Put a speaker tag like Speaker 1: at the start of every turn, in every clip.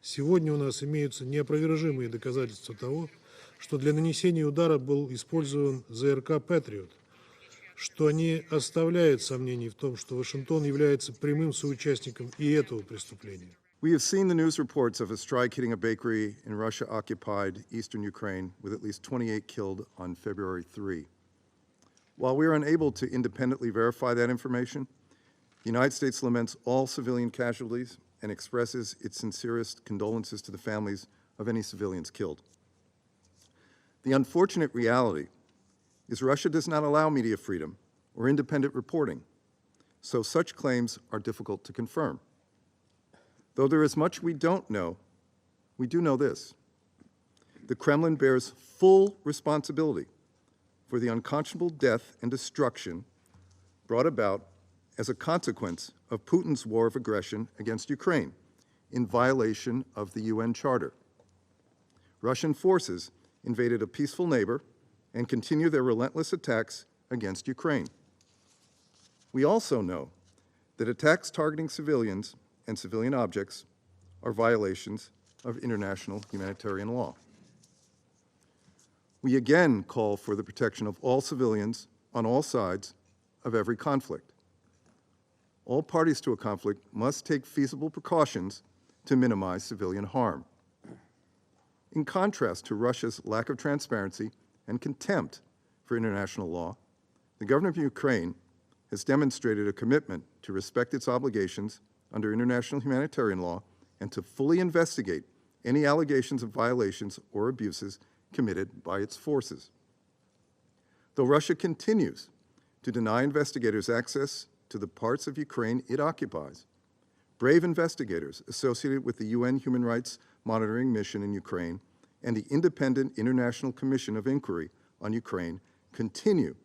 Speaker 1: Сегодня у нас имеются неопровержимые доказательства того, что для нанесения удара был использован ЗРК Patriot, что не оставляет сомнений в том, что Вашингтон является прямым соучастником и этого преступления.
Speaker 2: We have seen the news reports of a strike hitting a bakery in Russia-occupied eastern Ukraine with at least 28 killed on February 3. While we are unable to independently verify that information, the United States laments all civilian casualties and expresses its sincerest condolences to the families of any civilians killed. The unfortunate reality is Russia does not allow media freedom or independent reporting, so such claims are difficult to confirm. Though there is much we don't know, we do know this. The Kremlin bears full responsibility for the unconscionable death and destruction brought about as a consequence of Putin's war of aggression against Ukraine in violation of the UN Charter. Russian forces invaded a peaceful neighbor and continue their relentless attacks against Ukraine. We also know that attacks targeting civilians and civilian objects are violations of international humanitarian law. We again call for the protection of all civilians on all sides of every conflict. All parties to a conflict must take feasible precautions to minimize civilian harm. In contrast to Russia's lack of transparency and contempt for international law, the government of Ukraine has demonstrated a commitment to respect its obligations under international humanitarian law and to fully investigate any allegations of violations or abuses committed by its forces. Though Russia continues to deny investigators access to the parts of Ukraine it occupies, brave investigators associated with the UN Human Rights Monitoring Mission in Ukraine and the Independent International Commission of Inquiry on Ukraine continue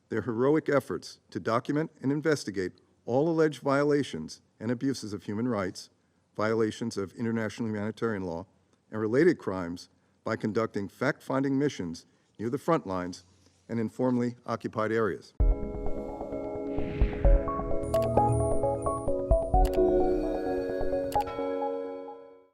Speaker 2: their heroic efforts to document and investigate all alleged violations and abuses of human rights, violations of international humanitarian law, and related crimes by conducting fact-finding missions near the front lines and in formerly occupied areas.